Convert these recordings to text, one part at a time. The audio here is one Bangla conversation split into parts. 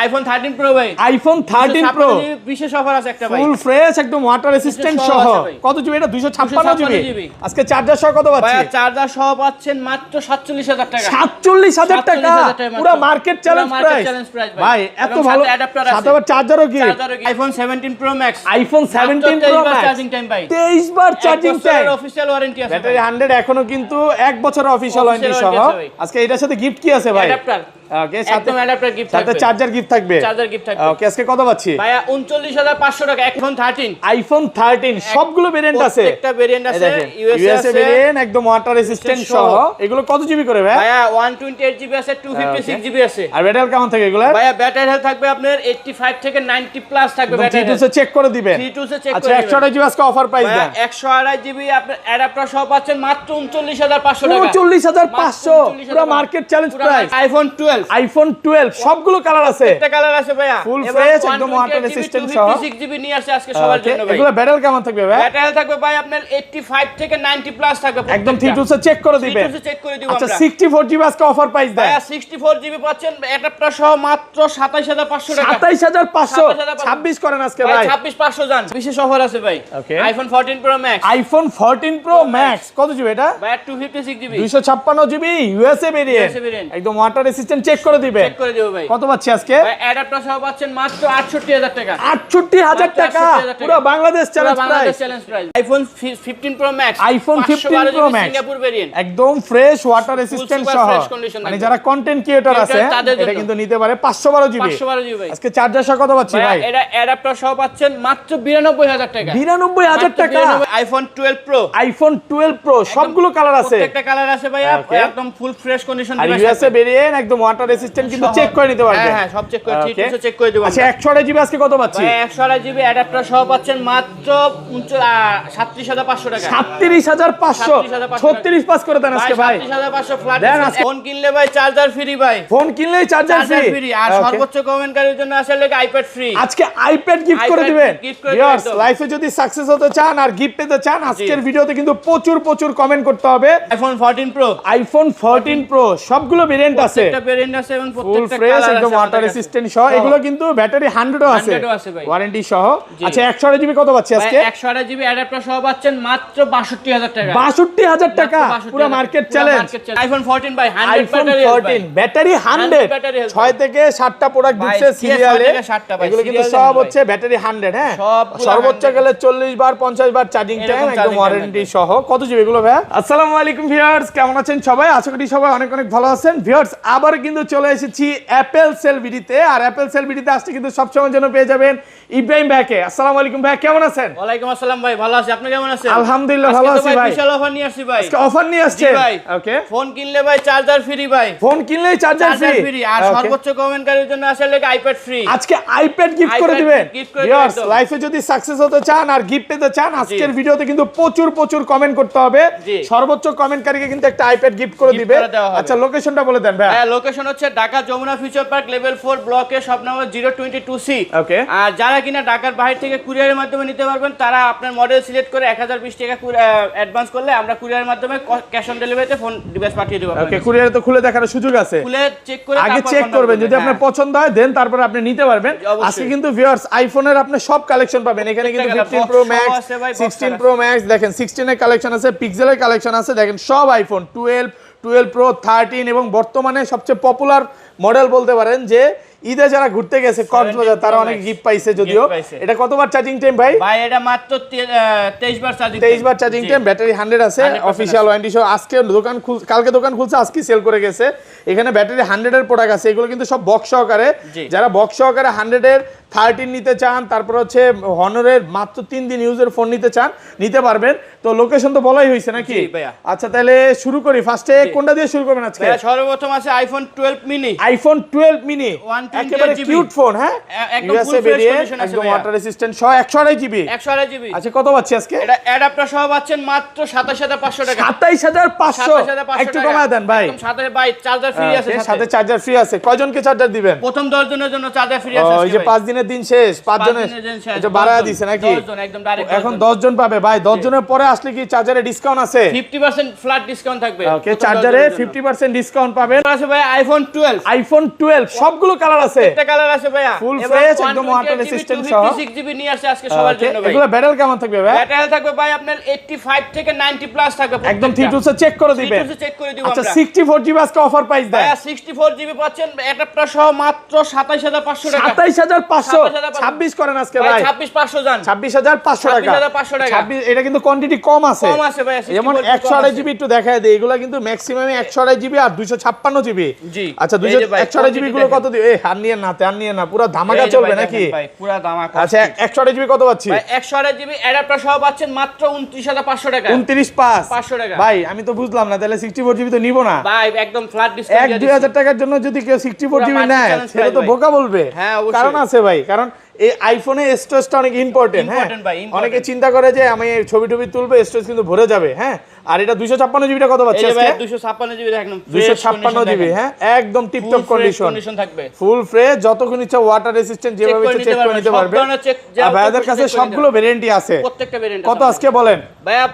আইফোন 13 প্রো ভাই, আইফোন 13 প্রো বিশেষ অফার আছে একটা ভাই, ফুল ফ্রেশ একদম ওয়াটার রেসিস্ট্যান্ট সহ। কত জিবি এটা? 256 জিবি। আজকে চার্জার সহ কত পাচ্ছি ভাই? চার্জার সহ পাচ্ছেন মাত্র 47000 টাকা। 47000 টাকা পুরো মার্কেট চ্যালেঞ্জ প্রাইস ভাই, এত ভালো অ্যাডাপ্টার আছে। সাথে আবার চার্জারও কি? IPhone 17 pro Max, iPhone 17 pro max charging time ভাই, 23 বার চার্জিং টাইম, অফিশিয়াল ওয়ারেন্টি আছে ব্যাটারি 100 এখনো কিন্তু 1 বছর অফিশিয়াল ওয়ারেন্টি সহ। আজকে এটার সাথে গিফট কি আছে ভাই? অ্যাডাপ্টার, ওকে, একদম অ্যাডাপ্টার গিফট থাকবে, সাথে চার্জার গিফট থাকবে, চার্জার গিফট থাকবে। ওকে, আজকে কত পাচ্ছি ভাই? 39500 টাকা আইফোন 13, আইফোন 13 সবগুলো ভেরিয়েন্ট আছে, প্রত্যেকটা ভেরিয়েন্ট আছে, ইউএসএ ভেরিয়েন্ট একদম ওয়াটার রেসিস্ট্যান্ট সহ। এগুলো কত জিবি করে ভাই? ভাইয়া 128 জিবি আছে, 256 জিবি আছে। আর ব্যাটারি কেমন থাকে এগুলো? ভাইয়া ব্যাটারি হেলথ থাকবে আপনার 85 থেকে 90 প্লাস থাকবে ব্যাটারি হেলথ, চেক করে দিবেন। 32 সে চেক আচ্ছা, করে 128 জিবি আজকে অফার প্রাইস দেন। 128 জিবি আপনার অ্যাডাপ্টার সহ পাচ্ছেন মাত্র 39500 টাকা। 39500 পুরো market challenge price. IPhone 12, iPhone 12 সবগুলো কালার আছে, একটা কালার আছে ভাইয়া, ফুল ফ্রেশ একদম ওয়াটার রেসিস্ট্যান্ট সহ। 256 জিবি নিয়ে আসছে আজকে সবার জন্য ভাই। এগুলো ব্যাটারি কেমন থাকবে ভাই? ব্যাটারি থাকবে ভাই আপনার 85 থেকে 90 প্লাস থাকবে, একদম 32 সে চেক করে দিবেন। 32 চেক করে দিব আচ্ছা, আমরা। 64 জিবি আজকে অফার প্রাইস দেন। ভাইয়া 64 জিবি পাচ্ছেন অ্যাডাপ্টার সহ মাত্র 27500 টাকা। 27500 26 করেন আজকে ভাই। 26500 জান, বিশেষ অফার আছে ভাই। IPhone 14 pro Max, iPhone 14 pro max কত জিবি এটা? ভাই 256 জিবি, 256 জিবি ইউএসএ ভেরিয়েন্ট, একদম ওয়াটার রেসিস্ট্যান্ট চেক করে দিবেন। চেক করে দেব ভাই। কত পাচ্ছি আজকে? ভাই অ্যাডাপ্টার সহ পাচ্ছেন মাত্র 68000 টাকা। 68000 টাকা পুরো Bangladesh challenge price. IPhone 15 Pro Max, iPhone 15 Pro max Singapore variant, একদম ফ্রেশ ওয়াটার রেসিস্ট্যান্ট super সহ। fresh condition মানে থাকবে। যারা কন্টেন্ট ক্রিয়েটর আছে তাদের জন্য। এটা কিন্তু নিতে পারে 512 জিবি। 512 জিবি ভাই। আজকে চার্জার সহ কত পাচ্ছি ভাই? এটা অ্যাডাপ্টার সহ পাচ্ছেন মাত্র 92000 টাকা। 92000 টাকা। আইফোন 12 প্রো, আইফোন 12 প্রো সবগুলো কালার আছে, প্রত্যেকটা কালার আছে ভাইয়া, একদম ফুল ফ্রেশ কন্ডিশন আর ডিভাইস ইউএসএ ভেরিয়েন্ট একদম ওয়াটার রেসিস্ট্যান্ট কিন্তু চেক করে নিতে পারবেন। হ্যাঁ সব চেক করে, ঠিক আছে চেক করে দেব। আচ্ছা, 128 জিবি আজকে কত পাচ্ছি? ভাই 128 জিবি অ্যাডাপ্টার সহ পাচ্ছেন মাত্র 37500 টাকা। 37500 36 পাস করে দেন আজকে ভাই। 37500 ফ্ল্যাট। দেন আজকে। ফোন কিনলে ভাই চার্জার ফ্রি ভাই, ফোন কিনলেই চার্জার ফ্রি, আর সর্বোচ্চ কমেন্টকারীর জন্য আসলে আইপ্যাড ফ্রি। আজকে আইপ্যাড গিফট করে দিবেন। gift করে ভিউয়ার্স, দিবেন। লাইফে যদি সাকসেস হতে চান আর গিফট পেতে চান, আজকের ভিডিওতে কিন্তু প্রচুর কমেন্ট করতে হবে। আইফোন 14 প্রো, আইফোন 14 প্রো সবগুলো ভেরিয়েন্ট আছে, প্রত্যেকটা ভেরিয়েন্ট আছে এবং ফুল প্রত্যেকটা ফ্রেশ কালার একদম আছে ওয়াটার রেসিস্ট্যান্ট সহ। এগুলো কিন্তু ব্যাটারি 100 ও আছে, 100 ও আছে ভাই। ওয়ারেন্টি সহ। আচ্ছা, 128 জিবি কত পাচ্ছি আজকে? 128 জিবি অ্যাডাপ্টার সহ পাচ্ছেন মাত্র 62000 টাকা। 62000 টাকা পুরো মার্কেট চ্যালেঞ্জ। আইফোন 14 ভাই 100 আইফোন ব্যাটারি 14 ব্যাটারি 100 6 থেকে 7টা প্রোডাক্ট দিচ্ছে সিরিয়ালে। এগুলো কিন্তু সব হচ্ছে ব্যাটারি 100। হ্যাঁ, সর্বোচ্চ গেলে 40 বার 50 বার চার্জিং টাইম একদম ওয়ারেন্টি সহ। কত জিবি এগুলো ভাই? আসসালামু আলাইকুম ভিউয়ার্স, কেমন আছেন সবাই? আশা করি সবাই অনেক ভালো আছেন। ভিউয়ার্স, আবার কিন্তু চলে এসেছি অ্যাপেল সেল ভিডিওতে। আর অ্যাপেল সেল ভিডিওতে আসতে কিন্তু সবসময় জন্য পেয়ে যাবেন ইব্রাহিম ভাইকে। আসসালামু আলাইকুম ভাই, কেমন আছেন? ওয়ালাইকুম আসসালাম ভাই, ভালো আছি, আপনি কেমন আছেন? আলহামদুলিল্লাহ ভালো আছি ভাই। বিশাল অফার নিয়ে আসছি ভাই। আজকে অফার নিয়ে আসছেন? ওকে, ফোন কিনলে ভাই চার্জার ফ্রি ভাই, ফোন কিনলেই চার্জার ফ্রি, আর সর্বোচ্চ কমেন্টকারীর জন্য আসলে আইপ্যাড ফ্রি। আজকে আইপ্যাড গিফট করে দিবেন। ভিউয়ার্স, লাইফে যদি সাকসেস হতে চান আর গিফট পেতে চান, আজকের ভিডিওতে কিন্তু প্রচুর কমেন্ট করতে হবে। সর্বোচ্চ কমেন্টকারীকে কিন্তু একটা আইপ্যাড গিফট করে দিবে। আচ্ছা, লোকেশনটা বলে দেন ভাই। হ্যাঁ, লোকেশন হচ্ছে Dhaka Jamuna future park level 4 ব্লকে শপ নাম্বার 022C। ওকে, আর যারা কিনা ঢাকার বাইরে থেকে কুরিয়ারের মাধ্যমে নিতে পারবেন, তারা আপনার মডেল সিলেক্ট করে 1020 টাকা অ্যাডভান্স করলে আমরা কুরিয়ারের মাধ্যমে ক্যাশ অন ডেলিভারিতে ফোন ডিভাইস পাঠিয়ে দেব। ওকে, কুরিয়ারে তো খুলে দেখার সুযোগ আছে, খুলে চেক করে আগে চেক করবেন, যদি আপনার পছন্দ হয় দেন তারপরে আপনি নিতে পারবেন। আজকে কিন্তু ভিউয়ার্স আইফোনের আপনি সব কালেকশন পাবেন এখানে, কিন্তু 15 প্রো ম্যাক্স, 16 প্রো ম্যাক্স, দেখেন 16 এর কালেকশন আছে, পিক্সেলের কালেকশন আছে, দেখেন সব আইফোন 12 প্রো 13 এবং বর্তমানে সবচেয়ে পপুলার মডেল বলতে পারেন যে ঈদে যারা ঘুরতে গেছে কক্সবাজার, তারা অনেক গিফট পাইছে। যদিও এটা কতবার চার্জিং টাইম ভাই? ভাই এটা মাত্র 23 বার চার্জিং, 23 বার চার্জিং টাইম, ব্যাটারি 100 আছে, অফিশিয়াল ওয়ারেন্টি সহ। আজকে দোকান কালকে দোকান খুলছে, আজকে সেল করে গেছে। এখানে ব্যাটারি 100 এর প্রোডাক্ট আছে, এগুলো কিন্তু সব বক্স সহকারে। যারা বক্স সহকারে 100 এর 13 নিতে চান, তারপর হচ্ছে হনরের মাত্র 3 দিন ইউজের ফোন নিতে চান, নিতে পারবেন। তো লোকেশন তো বলাই হয়েছে নাকি? আচ্ছা, তাহলে শুরু করি। ফার্স্টে কোনটা দিয়ে শুরু করবেন আজকে? সর্বপ্রথম আছে আইফোন 12 মিনি। আইফোন 12 মিনি একেবারে কিউট ফোন। হ্যাঁ, ইউএসএ ভেরিয়েন্ট একদম ওয়াটার রেসিস্ট্যান্ট সহ 128 জিবি। 128 জিবি। আচ্ছা, কত পাচ্ছি আজকে? এটা অ্যাডাপ্টার সহ পাচ্ছেন মাত্র 27500 টাকা। 27500 একটু কমায় দেন ভাই। একদম সাথে ভাই চার্জার ফ্রি আছে, সাথে চার্জার ফ্রি আছে। কয়জনকে চার্জার দিবেন? প্রথম 10 জনের জন্য চার্জার ফ্রি আছে। ওই যে 5 দিনের দিন শেষ, 5 জনের এটা বাড়ায় দিছে নাকি? 10 জন একদম ডাইরেক্ট। এখন 10 জন পাবে ভাই। 10 জনের পরে আসলে কি চার্জারে ডিসকাউন্ট আছে? 50% ফ্ল্যাট ডিসকাউন্ট থাকবে। ওকে, চার্জারে 50% ডিসকাউন্ট পাবেন। আছে ভাই আইফোন 12। আইফোন 12 সবগুলো কালার আছে। একটা কালার আছে ভাইয়া। ফুল ফ্রেশ একদম ওয়াটার রেজিস্ট্যান্ট সহ। 256GB নিয়ে আসছে আজকে সবার জন্য ভাই। এগুলো ব্যাটারি কেমন থাকবে ভাই? ব্যাটারি থাকবে ভাই আপনার 85 থেকে 90 প্লাস থাকবে। একদম থিটুসে চেক করে দিবেন। থিটুসে চেক করে দিব আমরা। আচ্ছা 64GB আজকে অফার প্রাইস দেয়। ভাইয়া 64GB পাচ্ছেন অ্যাডাপ্টার সহ মাত্র 27500 টাকা। 27500 26 করেন আজকে ভাই। 26500 জান। 26500 টাকা। 26500 টাকা। 26 এটা কিন্তু কোয়ান্টিটি কম আছে। কম আছে ভাই। যেমন 128GB একটু দেখায় দেই, এগুলা কিন্তু ম্যাক্সিমাম 128GB আর 256GB। জি। আচ্ছা 128GB গুলো কত দিবে? এই হার নিয়ে না পুরো ধামাকা চলবে নাকি? ভাই পুরো ধামাকা। আচ্ছা 128GB কত পাচ্ছি? ভাই 128GB অ্যাডাপ্টার সহ পাচ্ছেন মাত্র 29500 টাকা। 29500 টাকা। ভাই আমি তো বুঝলাম না, তাহলে 64GB তো নিব না ভাই, একদম ফ্ল্যাট ডিসকাউন্ট দিয়ে 1-2000 টাকার জন্য যদি কেউ 64GB নেয় সেটা তো বোকা বলবে। হ্যাঁ, অবশ্যই। কারণ আছে ভাই, কারণ এই আইফোনে স্টোরেজটা অনেক ইম্পর্টেন্ট। হ্যাঁ, ভাই, অনেকে চিন্তা করে যে আমি ছবি তুলবো, স্টোরেজ কিন্তু ভরে যাবে। হ্যাঁ, আর এটা 256GB টা কত পাচ্ছি এই আজকে? ভাই 256GB একদম 256GB। হ্যাঁ, একদম টিপটপ কন্ডিশন থাকবে। ফুল ফ্রেশ, যতক্ষণ ইচ্ছা ওয়াটার রেজিস্ট্যান্ট যেভাবে ইচ্ছা চেক করে নিতে পারবে। আর ভাইদের কাছে সবগুলো ভেরিয়েন্টই আছে। প্রত্যেকটা ভেরিয়েন্ট কত আজকে বলেন? ভাইয়া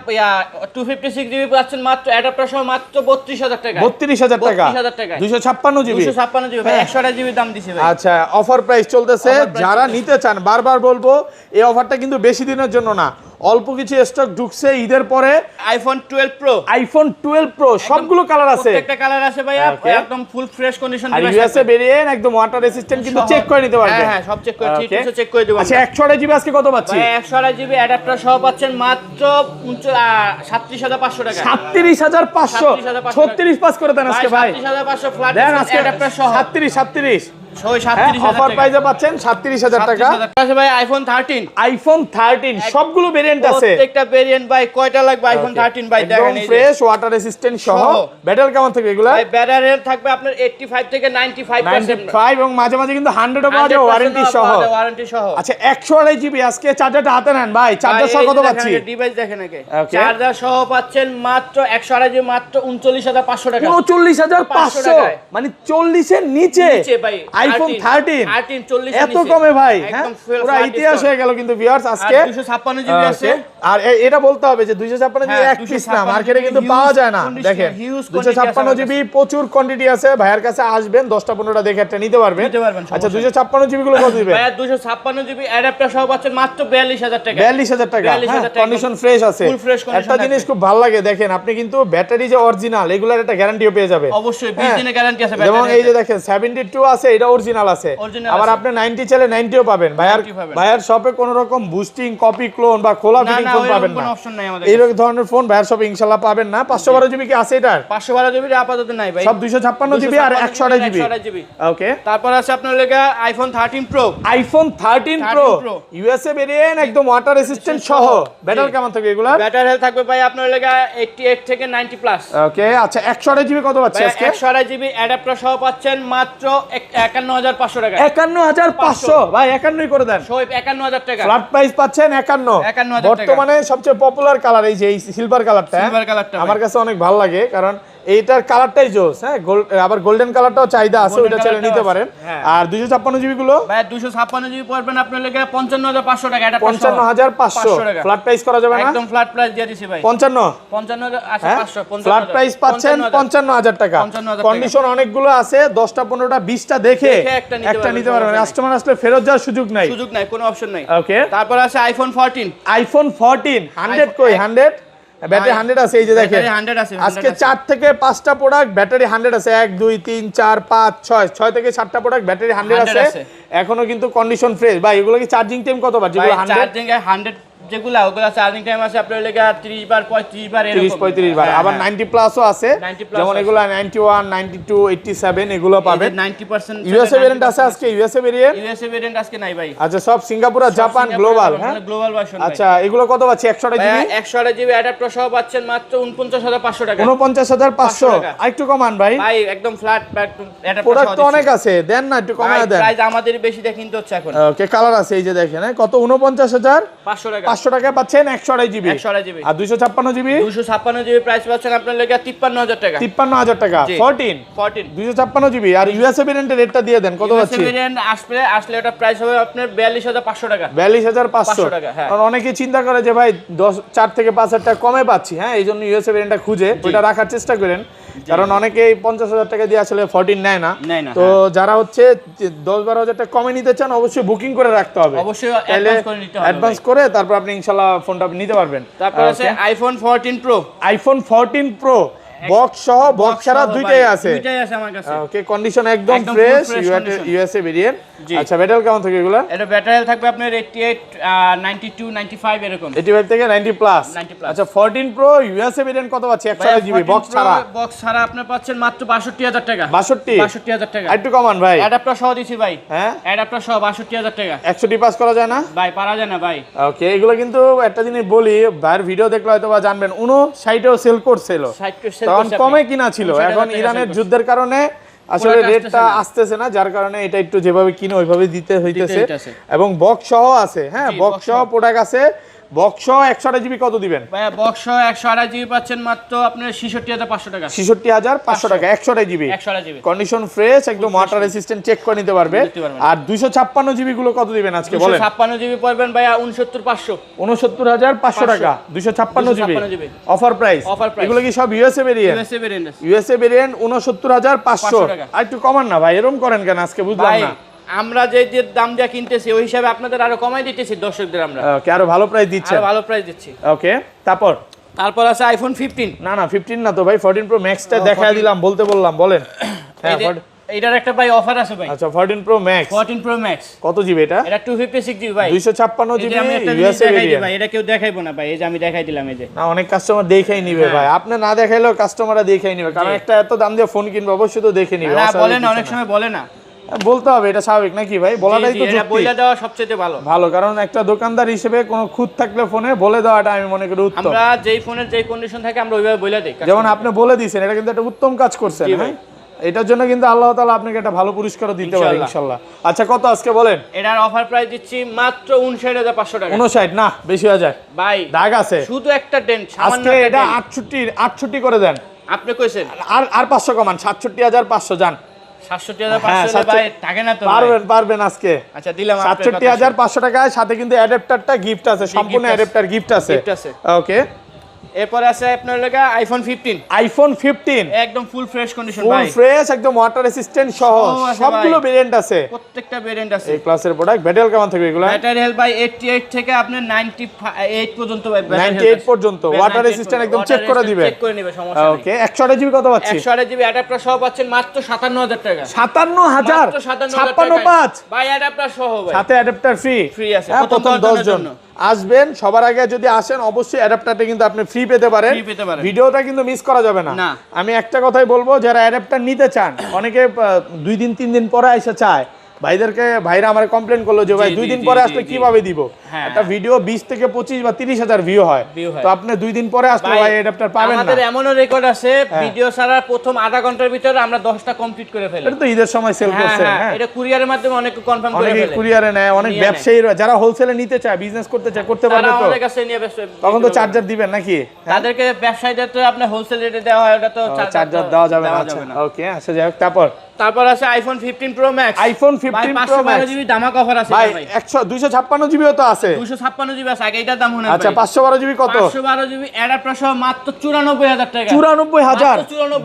256GB পাচ্ছেন মাত্র অ্যাডাপ্টার সহ মাত্র 32000 টাকা। 32000 টাকা। 256GB 256GB ভাই 128GB দাম দিছি ভাই। আচ্ছা অফার প্রাইস চলতেছে। যারা নিতে চান বারবার বলবো এই অফারটা কিন্তু বেশি দিনের জন্য না, অল্প কিছু স্টক ঢুকছে ঈদের পরে। আইফোন 12 প্রো, আইফোন 12 প্রো সবগুলো কালার আছে। প্রত্যেকটা কালার আছে ভাইয়া, একদম ফুল ফ্রেশ কন্ডিশন আর ইউএসএ ভেরিয়েন্ট একদম ওয়াটার রেজিস্ট্যান্ট, কিন্তু চেক করে নিতে পারবেন। হ্যাঁ সব চেক করে ঠিক আছে, চেক করে দেব। আচ্ছা 128GB আজকে কত পাচ্ছি? ভাই 128GB অ্যাডাপ্টার সহ পাচ্ছেন মাত্র 37500 টাকা। 37500 36 পাস করে দেন আজকে ভাই। 37500 ফ্ল্যাট দেন আজকে অ্যাডাপ্টার সহ 37 37000 অফার প্রাইসে পাচ্ছেন 37000 টাকা। আছে ভাই আইফোন 13। আইফোন 13 সবগুলো ভেরিয়েন্ট আছে। প্রত্যেকটা ভেরিয়েন্ট ভাই কয়টা লাগবে আইফোন 13 ভাই দেখেন, এই যে ফ্রেশ ওয়াটার রেজিস্ট্যান্ট সহ। ব্যাটারি কেমন থাকবে এগুলা? ভাই ব্যাটারি থাকবে আপনার 85 থেকে 95%। 95 এবং মাঝে মাঝে কিন্তু 100 ও পাওয়া যায় ওয়ারেন্টি সহ। আচ্ছা 128GB আজকে চার্জারটা হাতে নেন ভাই। চার্জার সহ কত পাচ্ছি? ডিভাইস দেখেন আগে। চার্জার সহ পাচ্ছেন মাত্র 128GB মাত্র 39500 টাকা। 39500 মানে 40 এর নিচে ভাই আইফোন 13 40 এত কমে ভাই। হ্যাঁ পুরো ইতিহাস হয়ে গেল কিন্তু ভিউয়ার্স আজকে। 256GB আছে। আর এটা বলতে হবে যে 256GB এক পিস না, মার্কেটে কিন্তু পাওয়া যায় না। দেখেন 256GB প্রচুর কোয়ান্টিটি আছে। ভাইয়ের কাছে আসবেন 10টা 15টা দেখে একটা নিতে পারবেন। আচ্ছা 256GB গুলো কত দিবেন? ভাই 256GB অ্যাডাপ্টার সহ পাচ্ছেন মাত্র 42000 টাকা। 42000 টাকা। কন্ডিশন ফ্রেশ আছে। একটা জিনিস খুব ভালো লাগে, দেখেন আপনি কিন্তু ব্যাটারি যে অরিজিনাল এগুলার একটা গ্যারান্টিও পেয়ে যাবেন। অবশ্যই 20 দিনের গ্যারান্টি আছে ব্যাটারি। যেমন এই যে দেখেন 72 আছে, এটা অরিজিনাল আছে। আবার আপনি 90 চাইলে 90ও পাবেন। ভাইয়ার শপে কোনো রকম বুস্টিং, কপি, ক্লোন বা খোলা ফিটিং ফোন পাবেন না। এই ধরনের ফোন ভাইয়ার শপে ইনশাআল্লাহ পাবেন না। 512GB কি আছে এটার? 512GB আপাতত নাই ভাই। সব 256GB আর 128GB। ওকে, তারপর আছে আপনার লাগা iPhone 13 pro. IPhone 13 pro USA variant একদম ওয়াটার রেজিস্ট্যান্ট সহ। ব্যাটারি কেমন থাকবে এগুলা? ব্যাটারি হেলথ থাকবে ভাই আপনার লাগা 88 থেকে 90 প্লাস। ওকে, আচ্ছা 128GB কত পাচ্ছি আজকে? 128GB অ্যাডাপ্টার সহ পাচ্ছেন মাত্র 51500 টাকা। 51500 ভাই 51 করে দেন। 51000 টাকা ফ্ল্যাট প্রাইস পাচ্ছেন 51। বর্তমানে সবচেয়ে পপুলার কালার এই যে এই সিলভার কালারটা। আমার কাছে অনেক ভালো লাগে কারণ এইটার কালারটাই জোস। হ্যাঁ, আবার গোল্ডেন কালারটাও চাহিদা আছে, ওইটা চাইলে নিতে পারেন। আর 256GB গুলো ভাই 256GB পড়বেন আপনার লাগা 55500 টাকা। এটা 55500 ফ্ল্যাট প্রাইস করা যাবে না? একদম ফ্ল্যাট প্রাইস দিয়ে দিছি ভাই। 55 আচ্ছা 500 ফ্ল্যাট প্রাইস পাচ্ছেন 55000 টাকা। কন্ডিশন অনেকগুলো আছে, 10টা 15টা 20টা দেখে একটা নিতে পারবেন। কাস্টমার আসলে ফেরত যাওয়ার সুযোগ নাই, কোনো অপশন নাই। ওকে, তারপর আছে আইফোন 14। আইফোন 14 100 কই? 100 ব্যাটারি 100 আছে। এই যে দেখেন আজকে 4 থেকে 5টা প্রোডাক্ট ব্যাটারি 100 আছে। 1 2 3 4 5 6 থেকে 7টা প্রোডাক্ট ব্যাটারি 100 আছে। এখনো কিন্তু কন্ডিশন ফ্রেশ। ভাই এগুলো কি চার্জিং টাইম কতবার? যেগুলো 100 চার্জিং 100 যেগুলো ওগুলা চার্জিং টাইম আছে আপনার লাগা 30 বার 35 বার এরকম 35 বার। আবার 90 প্লাসও আছে, যেমন এগুলো 91 92 87 এগুলো পাবেন। 90% ইউএসএ ভেরিয়েন্ট আছে আজকে। ইউএসএ ভেরিয়েন্ট আজকে নাই ভাই। আচ্ছা সব সিঙ্গাপুর আর জাপান গ্লোবাল। হ্যাঁ গ্লোবাল ভার্সন। আচ্ছা এগুলো কত পাচ্ছি? 128GB 128GB অ্যাডাপ্টার সহ পাচ্ছেন মাত্র 49500 টাকা। 49500 আরেকটু কমান ভাই। ভাই একদম ফ্ল্যাট অ্যাডাপ্টার সহ প্রোডাক্ট তো অনেক আছে, দেন না একটু কমায় দেন। প্রাইস আমাদের বেশি দিয়ে কিনতে হচ্ছে এখন। ওকে, কালার আছে এই যে দেখেন কত? 49500 টাকা। 500 টাকায় পাচ্ছেন 128 জিবি 128 জিবি আর 256 জিবি 256 জিবি প্রাইস পাচ্ছেন আপনার লেগে 53000 টাকা 53000 টাকা 14 256 জিবি আর ইউএসএ ভেরিয়েন্টের রেটটা দিয়ে দেন কত পাচ্ছি ইউএসএ ভেরিয়েন্ট আসলে ওটা প্রাইস হবে আপনার 42500 টাকা 42500 টাকা, হ্যাঁ। কারণ অনেকেই চিন্তা করে যে ভাই 4 থেকে 5000 টাকা কমে পাচ্ছি, হ্যাঁ, এই জন্য ইউএসএ ভেরিয়েন্টটা খুঁজে ওটা রাখার চেষ্টা করেন, কারণ অনেকেই 50000 টাকা দিয়ে আসলে 14 নেয় না। তো যারা হচ্ছে 10-12 হাজার টাকা কমে নিতে চান অবশ্যই বুকিং করে রাখতে হবে, অবশ্যই অ্যাডভান্স করে নিতে হবে, অ্যাডভান্স করে তারপর আপনি ইনশাআল্লাহ ফোনটা নিতে পারবেন। তারপর আছে iPhone 14 pro iPhone 14 pro box সহ বক্স ছাড়া দুইটাই আছে আমার কাছে। ওকে, কন্ডিশন একদম ফ্রেশ, ইউএসএ ভেরিয়েন্ট। আচ্ছা, ব্যাটারি কেমন থাকে এগুলা? এটা ব্যাটারি থাকবে আপনার 88 92 95 এরকম, 85 থেকে 90 প্লাস। আচ্ছা, 14 প্রো ইউএসএ ভেরিয়েন্ট কত পাচ্ছি 128 জিবি বক্স ছাড়া? বক্স ছাড়া আপনি পাচ্ছেন মাত্র 62000 টাকা। 62000 টাকা একটু কমান ভাই। অ্যাডাপ্টার সহ দিছি ভাই, হ্যাঁ অ্যাডাপ্টার সহ 62000 টাকা। 100 পাস করা যায় না ভাই? পারা যায় না ভাই। ওকে, এগুলো কিন্তু একটা জিনিস বলি, ভাইয়ের ভিডিও দেখলে হয়তো বা জানবেন 59 সেল করছিল, তখন কমে কিনা ছিল, এখন ইরানের যুদ্ধের কারণে আসলে রেটটা আসতেছে না, যার কারণে এটা একটু যেভাবে কিনে ওইভাবে দিতে হইতেছে। এবং বক্স সহ আছে, হ্যাঁ, বক্স সহ প্রোডাক্ট আছে। বক্স সহ 128 জিবি কত দিবেন ভাই? বক্স সহ 128 জিবি পাচ্ছেন মাত্র আপনার 66500 টাকা। 66500 টাকা 128 জিবি, কন্ডিশন ফ্রেশ, একদম ওয়াটার রেসিস্ট্যান্ট, চেক করে নিতে পারবে। আর 256 জিবি গুলো কত দিবেন আজকে বলেন? 256 জিবি পড়বেন ভাই 69500, 69500 টাকা 256 জিবি অফার প্রাইস। এগুলো কি সব ইউএসএ ভেরিয়েন্ট? USA variant 69500। আর একটু কমান না ভাই, এরকম করেন কেন আজকে বুঝলাম না। আমরা যে দাম দিয়ে কিনতেছি ওই হিসাবে আপনাদের আরো কমাই দিতেছি দর্শকদের, আমরা ওকে, আরো ভালো প্রাইস দিচ্ছি, আরো ভালো প্রাইস দিচ্ছি। ওকে, তারপর আছে আইফোন 15। না 15 না তো ভাই, 14 প্রো ম্যাক্সটা দেখায় দিলাম, বলতে বললাম, বলেন। হ্যাঁ, এটার একটা ভাই অফার আছে ভাই। আচ্ছা, 14 প্রো ম্যাক্স কত জিবি এটা? এটা 256 জিবি ভাই, 256 জিবি ইউএসএ ভেরিয়েন্ট ভাই। এটা কেউ দেখাইবো না ভাই, এই যে আমি দেখাই দিলাম, এই যে না, অনেক কাস্টমার দেখেই নিবে ভাই, আপনি না দেখাইলেও কাস্টমাররা দেখেই নিবে, কারণ একটা এত দাম দিয়ে ফোন কিনবে অবশ্যই তো দেখে নিবে। না বলেন, অনেক সময় বলে না, বলতে হবে, এটা স্বাভাবিক নাকি ভাই? বলাটাই তো যুক্তি, বলে দেওয়া সবচেয়ে ভালো, কারণ একটা দোকানদার হিসেবে কোনো খুঁত থাকলে ফোনে বলে দেওয়াটা আমি মনে করি উত্তম। আমরা যেই ফোনের যেই কন্ডিশন থাকে আমরা ওইভাবে বলে দেই, যেমন আপনি বলে দিয়েছেন, এটা কিন্তু একটা উত্তম কাজ করছেন, হ্যাঁ, এটার জন্য কিন্তু আল্লাহ তাআলা আপনাকে একটা ভালো পুরস্কার দিতে পারে ইনশাআল্লাহ। আচ্ছা, কত আজকে বলেন? এটার অফার প্রাইস দিচ্ছি মাত্র 59500 টাকা। 59 না, বেশি হয়ে যায় ভাই, দাগ আছে শুধু একটা ডেন্ট, সামান্য আজকে এটা 68 করে দেন। আপনি কইছেন আর 500 কমান, 67500 যান। 67500 ভাই থাকে না তো? পারবেন আজকে। আচ্ছা, দিলাম 67500 টাকায়, সাথে কিন্তু অ্যাডাপ্টারটা গিফট আছে, সম্পূর্ণ অ্যাডাপ্টার গিফট আছে। ওকে, এরপর আছে আপনার লাগা আইফোন 15 একদম ফুল ফ্রেশ কন্ডিশন ভাই, ফুল ফ্রেশ, একদম ওয়াটার রেসিস্ট্যান্ট সহ সবগুলো ভেরিয়েন্ট আছে, প্রত্যেকটা ভেরিয়েন্ট আছে। এই ক্লাসের প্রোডাক্ট। ব্যাটারি কেমন থাকবে এগুলা? ব্যাটারি হেলথ ভাই 88 থেকে আপনি 98 পর্যন্ত ভাই, 98 পর্যন্ত ওয়াটার রেসিস্ট্যান্ট, একদম চেক করে দিবে, চেক করে নেবে, সমস্যা নেই। ওকে, 128 জিবি কত পাচ্ছি? 128 জিবি অ্যাডাপ্টার সহ পাচ্ছেন মাত্র 57000 টাকা। 57000 565 ভাই অ্যাডাপ্টার সহ ভাই, সাথে অ্যাডাপ্টার ফ্রি আছে প্রথম 10 জন আসবেন। সবার আগে যদি আসেন অবশ্যই অ্যাডাপ্টারটা কিন্তু আপনি ফ্রি পেতে পারেন, ভিডিওটা কিন্তু মিস করা যাবে না। আমি একটা কথাই বলবো, যারা অ্যাডাপ্টার নিতে চান, অনেকে 2 দিন 3 দিন পরে এসে চায়, ভাইরা আমার কমপ্লেন করলো যে ভাই 2 দিন পরে আসলে কিভাবে দিব। একটা ভিডিও 20 থেকে 25 বা 30,000 ভিউ হয়, তো আপনি 2 দিন পরে আসলে ভাই অ্যাডাপ্টার পাবেন না। আমাদের এমনও রেকর্ড আছে, ভিডিও ছাড়ার প্রথম আধা ঘন্টার ভিতরে আমরা 10টা কমপ্লিট করে ফেলি। এটা তো ঈদের সময় সেল করছে, হ্যাঁ, এটা কুরিয়ারের মাধ্যমে অনেক কনফার্ম করে ফেলে, অনেক কুরিয়ারে নেয়, অনেক ব্যবসায়ীরা যারা হোলসেলে নিতে চায়, বিজনেস করতে চায়, করতে পারবে তো, আমাদের কাছে নিয়ে তখন তো চার্জার দিবেন নাকি? তাদেরকে ব্যবসায়ীদের তো আপনি হোলসেল রেটে দেওয়া হয়, ওটা তো চার্জার দেওয়া যাবে না। ওকে, আচ্ছা, যাই হোক, তারপর আছে iPhone 15 Pro Max. IPhone 15 Pro Max GB দামাক অফার আছে ভাই, 256 জিবিও তো আছে, 256 জিবি আছে, আগে এটার দাম হলো। আচ্ছা, 512 জিবি কত? 512 জিবি অ্যাডাপ্টার সহ মাত্র 94000 টাকা। 94000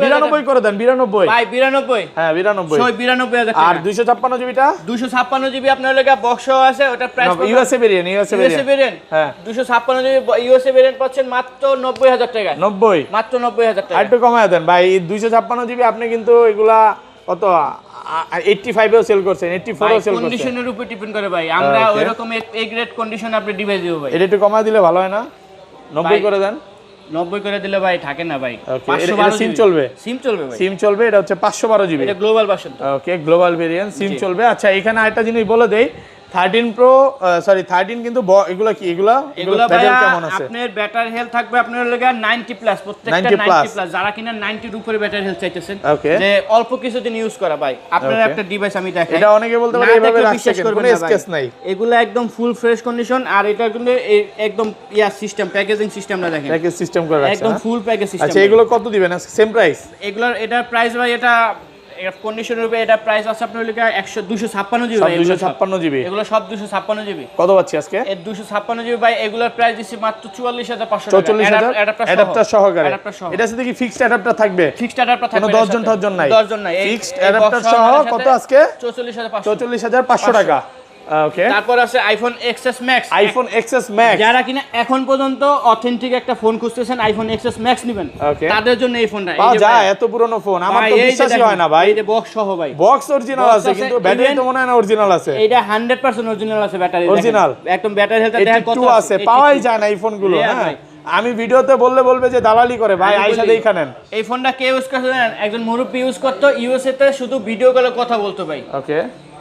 92 করে দেন, 92 ভাই 92, হ্যাঁ 92 92000 টাকা। আর 256 জিবিটা? 256 জিবি আপনার লাগা বক্স সহ আছে, ওটা প্রাইস ইউএসএ ভেরিয়েন্ট, হ্যাঁ 256 জিবি ইউএসএ ভেরিয়েন্ট পাচ্ছেন মাত্র 90000 টাকা। 90 মাত্র 90000 টাকা। একটু কমায় দেন ভাই, 256 জিবি আপনি কিন্তু এগুলা কত 85 এও সেল করছেন, 84 এও সেল করছেন, কন্ডিশনের উপর ডিপেন্ড করে ভাই, আমরা ওই রকম এ গ্রেড কন্ডিশন আপনি ডিভাইস দিব ভাই। এটা একটু কমায় দিলে ভালো হয় না? 90 করে দেন। 90 করে দিলে ভাই থাকে না ভাই। সিম চলবে? ভাই, সিম চলবে। এটা হচ্ছে 512 জিবি, এটা গ্লোবাল ভার্সন। ওকে, গ্লোবাল ভেরিয়েন্ট, সিম চলবে। আচ্ছা, এখানে আরেকটা জিনিস বলে দেই, 13 প্রো সরি 13 কিন্তু এগুলা কি এগুলা ভাইয়া কেমন আছে? আপনার ব্যাটারি হেলথ থাকবে আপনার লাগা 90 প্লাস, প্রত্যেকটা 90 প্লাস। যারা কিনা 90 এর উপরে ব্যাটারি হেলথ চাইতেছেন, যে অল্প কিছুদিন ইউজ করা ভাই, আপনার একটা ডিভাইস আমি দেখাই। এটা অনেকে বলতে পারে এইভাবে রাখছে কোনো স্কেচ নাই, এগুলা একদম ফুল ফ্রেশ কন্ডিশন। আর এটা কিন্তু একদম সিস্টেম প্যাকেজিং সিস্টেমটা দেখেন, প্যাকেজ সিস্টেম করে রাখছে একদম ফুল প্যাকেজ সিস্টেম। আচ্ছা এগুলো কত দিবেন আজকে? সেম প্রাইস এগুলোর এটার প্রাইস ভাই, এটা কন্ডিশনের উপরে এটা প্রাইস আছে আপনার লিখা 256 জিবি। 256 জিবি এগুলো সব 256 জিবি। কত পাচ্ছি আজকে? এর 256 জিবি ভাই, এগুলোর প্রাইস দিছি মাত্র 44500 টাকা। 44000 অ্যাডাপ্টার সহকারে। এটা সাথে কি ফিক্সড অ্যাডাপ্টার থাকবে? ফিক্সড অ্যাডাপ্টার থাকবে, কোনো 10 জন নাই? 10 জন নাই। ফিক্সড অ্যাডাপ্টার সহ কত আজকে? 44500 টাকা। ওকে, তারপর আছে iPhone XS max. IPhone XS max, যারা কিনা এখন পর্যন্ত অথেন্টিক একটা ফোন খুঁজতেছেন, আইফোন এক্সএস ম্যাক্স নেবেন, তাদের জন্য এই ফোনটা। পাওয়া যায় এত পুরনো ফোন? আমার তো বিশ্বাসই হয় না ভাই। এই যে বক্স সহ ভাই, বক্স অরিজিনাল আছে কিন্তু ব্যাটারি তো মনে হয় না অরিজিনাল আছে। এটা 100% অরিজিনাল আছে, ব্যাটারি অরিজিনাল একদম। ব্যাটারি হেলথ দেখেন কত আছে, পাওয়াই যায় না এই ফোনগুলো। হ্যাঁ, আমি ভিডিওতে বলবে যে দালালি করে ভাই, আইসা দেখান। এই ফোনটা কে ইউজ করতে জানেন? একজন মুরব্বি ইউজ করতো, ইউএসএ তে শুধু ভিডিও কলে কথা বলতো ভাই। ওকে,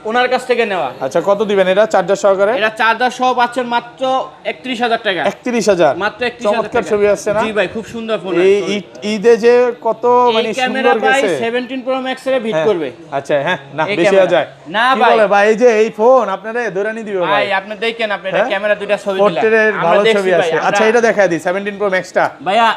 ওনার কাছ থেকে নেওয়া। আচ্ছা কত দিবেন এটা চার্জার সহকারে? এটা চার্জার সহ পাচ্ছেন মাত্র 31000 টাকা। 31000 মাত্র 31000 চমৎকার ছবি আসছে না? জি ভাই, খুব সুন্দর ফোন। এই ঈদে যে কত মানে সুন্দর গেছে। 17 প্রো ম্যাক্স এর হিট করবে। আচ্ছা হ্যাঁ, না বেশি হয়ে যায় না ভাই। বলে ভাই এই যে এই ফোন আপনারে দৌড়ানি দিবে ভাই। আপনি দেখেন, আপনি এটা ক্যামেরা দুইটা ছবি দিলাম, পোর্ট্রেটের ভালো ছবি আছে। আচ্ছা এটা দেখায় দিই 17 প্রো ম্যাক্সটা ভাইয়া,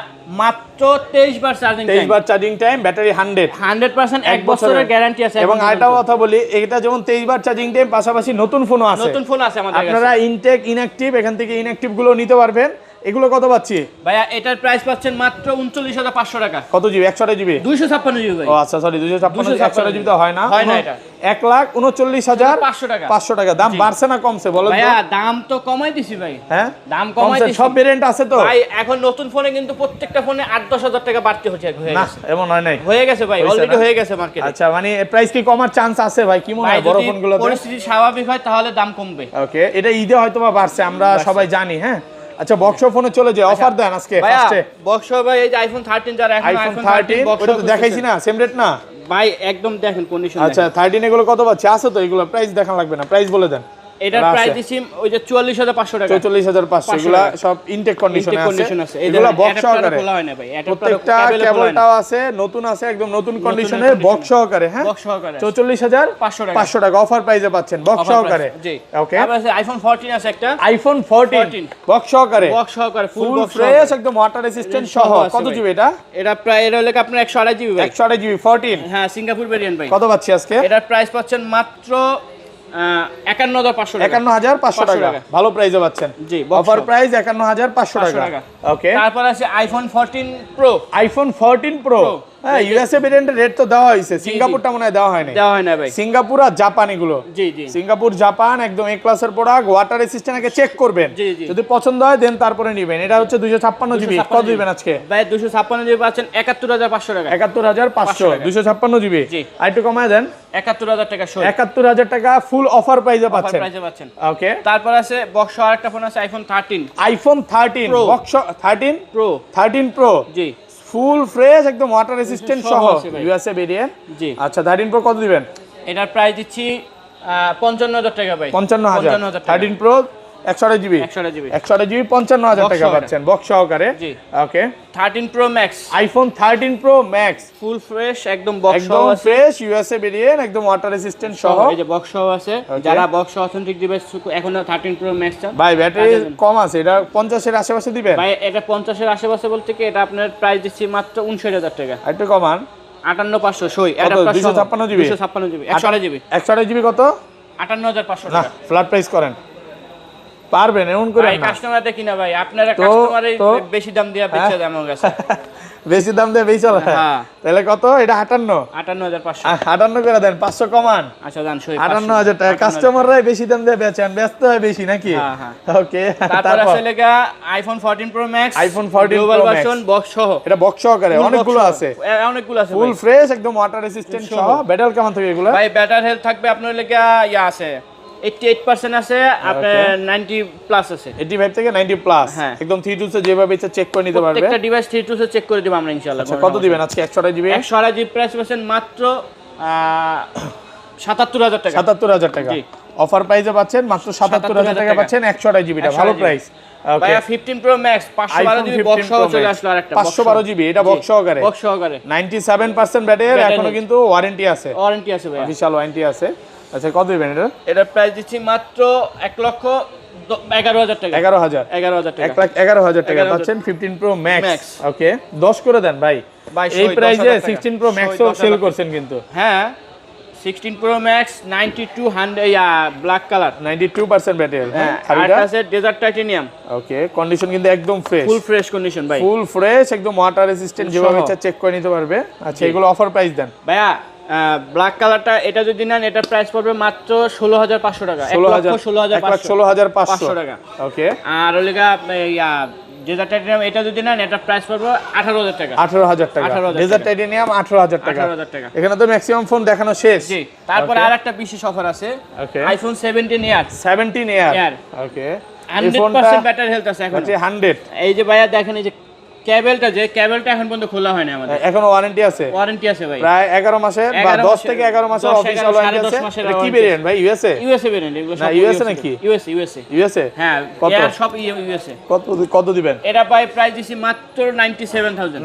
মাত্র 23 বার চার্জিং টাইম। 23 বার চার্জিং টাইম, ব্যাটারি 100% এক বছরের গ্যারান্টি আছে। এবং আরেকটা কথা বলি, এটা যেমন 23 বার চার্জিং টাইম, পাশাপাশি নতুন ফোনও আছে। নতুন ফোন আছে আমাদের কাছে। আপনারা ইনটেক ইনঅ্যাকটিভ এখান থেকে ইনঅ্যাকটিভ গুলো নিতে পারবেন। এগুলো কত পাচ্ছি ভাইয়া? এটার প্রাইস পাচ্ছেন মাত্র 39500 টাকা। কত জিবি? 128 জিবি? 256 জিবি ভাই। ও আচ্ছা সরি, 256 128 জিবি তো হয় না। হয় না, এটা 1,39,500 টাকা। দাম বাড়ছে না কমছে বলো তো? ভাইয়া দাম তো কমাই দিছি ভাই। হ্যাঁ, দাম কমাই দিছি। সব ভেরিয়েন্ট আছে তো ভাই। এখন নতুন ফোনে কিন্তু প্রত্যেকটা ফোনে 8-10 হাজার টাকা বাড়তি হয়ে না, গেছে। এমন হয় নাই, হয়ে গেছে ভাই, অলরেডি হয়ে গেছে মার্কেটে। আচ্ছা মানে প্রাইস কি কমার চান্স আছে ভাই? কি মনে হয় বড় ফোনগুলোতে? পরিস্থিতি স্বাভাবিক হয় তাহলে দাম কমবে। ওকে, এটা ঈদে হয়তোবা বাড়ছে, আমরা সবাই জানি। হ্যাঁ, আচ্ছা বক্স ফোনে চলে যায়, অফার দেন আজকে ফার্স্টে। বক্স ভাই, এই যে আইফোন 13, যারা এখন আইফোন 13 ওটা তো দেখাইছি না, সেম রেট না ভাই? একদম দেখেন কন্ডিশন। আচ্ছা 13 এগুলো কত পাচ্ছে? আছে তো এগুলো? প্রাইস দেখান লাগবে না, প্রাইস বলে দেন। এটার প্রাইস দিছি ওই যে 44500 টাকা। 44500 এগুলা সব ইনটেক কন্ডিশনে আছে। এগুলা বক্স সহকারে খোলা হয় না ভাই, প্রত্যেকটা কেবলটাও আছে, নতুন আছে, একদম নতুন কন্ডিশনে বক্স সহকারে। হ্যাঁ, বক্স সহকারে 44500 টাকা অফার প্রাইসে পাচ্ছেন বক্স সহকারে। জি ওকে, আবার আছে আইফোন 14 আছে একটা, আইফোন 14 বক্স সহকারে ফুল ফ্রেশ একদম ওয়াটার রেসিস্ট্যান্ট সহ। কত জিবি এটা? এটা প্রায় এর হলো আপনার 128 জিবি ভাই। 128 জিবি 14। হ্যাঁ, সিঙ্গাপুর ভেরিয়েন্ট ভাই। কত পাচ্ছি আজকে? এটার প্রাইস পাচ্ছেন মাত্র 51500 টাকা। 51500 টাকা, ভালো প্রাইসে পাচ্ছেন। জি, অফার প্রাইস 51500 টাকা। ওকে, তারপর আছে আইফোন 14 প্রো। IPhone 14 pro. হ্যাঁ, ইউএসএ ভেরিয়েন্টের রেট তো দেওয়া হয়েছে, সিঙ্গাপুরটা মনে হয় দেওয়া হয় না ভাই। সিঙ্গাপুর আর জাপান এগুলো। জি জি, সিঙ্গাপুর জাপান একদম এ ক্লাসের প্রোডাক্ট। ওয়াটার রেসিস্ট্যান্ট আগে চেক করবেন, যদি পছন্দ হয় দেন তারপরে নেবেন। এটা হচ্ছে 256 জিবি। কত দিবেন আজকে ভাই? 256 জিবি পাচ্ছেন 71500 টাকা। 71500 256 জিবি। আর একটু কমায় দেন, 71000 টাকা। 71000 টাকা ফুল অফার প্রাইসে পাচ্ছেন। ওকে, তারপর আছে বক্স আরেকটা ফোন আছে iPhone 13। IPhone 13 box 13 Pro. 13 Pro জি, ফুল ফ্রেশ একদম ওয়াটার রেসিস্ট্যান্ট সহ ইউএসএ ভেরিয়েন্ট। জি, আচ্ছা 13 প্রো কত দিবেন? এটার প্রাইস দিচ্ছি 55000 টাকা ভাই। 55000 13 প্রো 128 জিবি 128 জিবি 55000 টাকা পাচ্ছেন বক্স সহকারে। জি, ওকে, 13 pro Max iPhone 13 pro max ফুল ফ্রেশ একদম বক্স একদম ফ্রেশ ইউএসএ ভেরিয়েন্ট একদম ওয়াটার রেসিস্ট্যান্ট সহ। এই যে বক্স সহ আছে। যারা বক্স অথেন্টিক ডিভাইস এখন 13 প্রো ম্যাক্স চান ভাই, ব্যাটারি কম আছে, এটা 50 এর আশেপাশে দিবেন ভাই? এটা 50 এর আশেপাশে বলতে কি, এটা আপনার প্রাইস দিচ্ছি মাত্র 59000 টাকা। একটু কমান, 58500 সই। এটা 256 জিবি 256 জিবি 128 জিবি 128 জিবি কত? 58500 না, টাকা। ফ্ল্যাট প্রাইস করেন, পারবেন এমন করে ভাই? কাস্টমার দেখি না ভাই, আপনারা কাস্টমারে বেশি দাম দিয়া বেচে দেন আমার কাছে। বেশি দাম দিয়ে বেশি চলে। হ্যাঁ, তাহলে কত? এটা 58 58500 58 করে দেন, 500 কমান। আচ্ছা দান সই 58000 টাকা। কাস্টমাররাই বেশি দাম দিয়ে বেচেন, ব্যস্ত হয় বেশি নাকি? হ্যাঁ হ্যাঁ। ওকে, তারপর আছে লেগা iPhone 14 pro Max, iPhone 14 global pro version box সহ। এটা বক্স সহকারে অনেকগুলো আছে, ফুল ভাই। ফ্রেশ একদম ওয়াটার রেসিস্ট্যান্ট সহ। ব্যাটারি কেমন থাকে এগুলো? ভাই ব্যাটারি হেলথ থাকবে আপনার লেগা আছে 88% আছে, আপনার 90 প্লাস আছে। 85 থেকে 90 প্লাস। হ্যাঁ, একদম 3 টুলসে যেভাবে ইচ্ছা চেক করে নিতে পারবে। প্রত্যেকটা ডিভাইস 3 টুলসে চেক করে দিব আমরা ইনশাআল্লাহ। আচ্ছা কত দিবেন আজকে? 128 জিবি 128 জিবি প্রাইস পাচ্ছেন মাত্র 77000 টাকা। 77000 টাকা। অফার প্রাইসে পাচ্ছেন মাত্র 77,000 টাকা পাচ্ছেন 128 জিবিটা, ভালো প্রাইস। ভাইয়া 15 প্রো ম্যাক্স 512 জিবি বক্স সহ চলে আসলো আরেকটা 512 জিবি, এটা বক্স সহকারে 97% ব্যাটারি, এখনো কিন্তু ওয়ারেন্টি আছে ভাইয়া, বিশাল ওয়ারেন্টি আছে। আচ্ছা কত দিবেন এটা? এটার প্রাইস দিচ্ছি মাত্র 1,11,000 টাকা। 1,1000 টাকা 1,11,000 টাকা পাচ্ছেন 15 প্রো ম্যাক্স। ওকে 10 করে দেন ভাই, এই প্রাইসে 16 প্রো ম্যাক্সও সেল করছেন কিন্তু। হ্যাঁ 16 pro max 9200 black colour 92% battery. হ্যাঁ আর আছে ডেজার্ট টাইটেনিয়াম। ওকে কন্ডিশন কিন্তু একদম ফ্রেশ, ফুল ফ্রেশ কন্ডিশন ভাই, ফুল ফ্রেশ একদম ওয়াটার রেজিস্ট্যান্ট, যেভাবে ইচ্ছা চেক করে নিতে পারবে। আচ্ছা এগুলো অফার প্রাইস দেন ভাইয়া। ব্ল্যাক কালারটা এটা যদি নেন এটার প্রাইস পড়বে মাত্র 16,500 টাকা, 16,500 টাকা। ওকে আর ওলিগা ডেজার্ট টাইটেনিয়াম এটা যদি নেন এটার প্রাইস পড়বে 18,000 টাকা। 18,000 টাকা ডেজার্ট টাইটেনিয়াম 18,000 টাকা। এখানে তো ম্যাক্সিমাম ফোন দেখানো শেষ। জি তারপর আরেকটা বিশেষ অফার আছে, আইফোন 17 এয়ার। ওকে 100% ব্যাটারি হেলথ আছে এখন 100। এই যে ভাইয়া দেখেন এই যে কেবলটা এখন পর্যন্ত খোলা হয়নি আমাদের, এখনো ওয়ারেন্টি আছে ভাই প্রায় 11 মাসের বা 10 থেকে 11 মাসের অফিশিয়াল ওয়ারেন্টি আছে। এটা কি ভেরিয়েন্ট ভাই? ইউএসএ ভেরিয়েন্ট এগুলো সব ইউএসএ নাকি? ইউএসএ হ্যাঁ কত? এয়ার সব ইউএসএ। কত দিবেন? এটা ভাই প্রাইস দিছি মাত্র 97,000।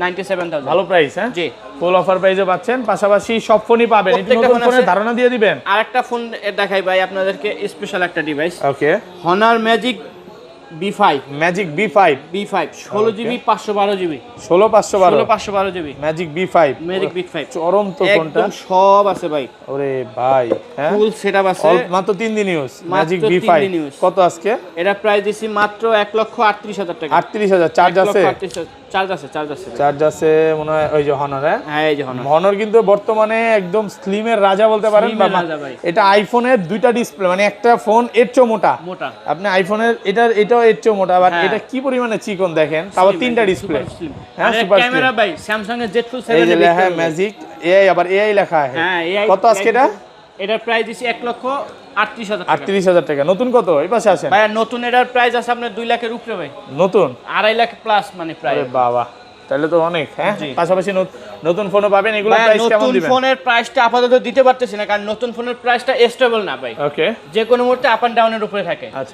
97,000 ভালো প্রাইস। হ্যাঁ জি ফুল অফার প্রাইসে পাচ্ছেন, পাশাপাশি সব ফোনই পাবেন। এই নতুন ফোনের ধারণা দিয়ে দিবেন। আরেকটা ফোন দেখাই ভাই আপনাদেরকে, স্পেশাল একটা ডিভাইস। ওকে Honor Magic B5 16 GB 512 GB 512 GB magic B5 চরম তো ফোনটা, একদম সব আছে ভাই। ওরে ভাই হ্যাঁ ফুল সেটআপ আছে, মাত্র 3 দিন ইউজ ম্যাজিক B5। কত আজকে? এটা প্রাইস দিছি মাত্র 1,38,000 টাকা। 38,000 চার্জ আছে? চার্জ আছে মনে হয় ওই যে Honor। হ্যাঁ এই যে Honor কিন্তু বর্তমানে একদম স্লিমের রাজা বলতে পারেন। এটা আইফোনের দুইটা ডিসপ্লে, মানে একটা ফোন এর চেয়ে মোটা। আপনি আইফোনের এটাও এর চেয়ে মোটা, বাট এটা কি পরিমাণে চিকন দেখেন, তাও তিনটা ডিসপ্লে। হ্যাঁ সুপার ক্যামেরা ভাই Samsung এর Z Fold 7 এই যে লেখা ম্যাজিক এআই, আবার এআই লেখা আছে। হ্যাঁ এআই। কত আজকে এটা? এটার প্রাইস দিছি 1,38,000 টাকা। 38,000 টাকা। নতুন কত? এই পাশে আসেন ভাই। নতুন এটার প্রাইস আছে আপনার 2 লাখের উপরে ভাই। নতুন 2.5 লাখ প্লাস মানে প্রাইস। আরে বাবা তাহলে তো অনেক। হ্যাঁ পাশাপাশি নতুন ফোনও পাবেন। এগুলো প্রাইস কেমন দিবেন? নতুন ফোনের প্রাইসটা আপাতত দিতে পারতেছি না, কারণ নতুন ফোনের প্রাইসটা স্টেবল না ভাই। ওকে যে কোনো মুহূর্তে আপ এন্ড ডাউনের উপরে থাকে। আচ্ছা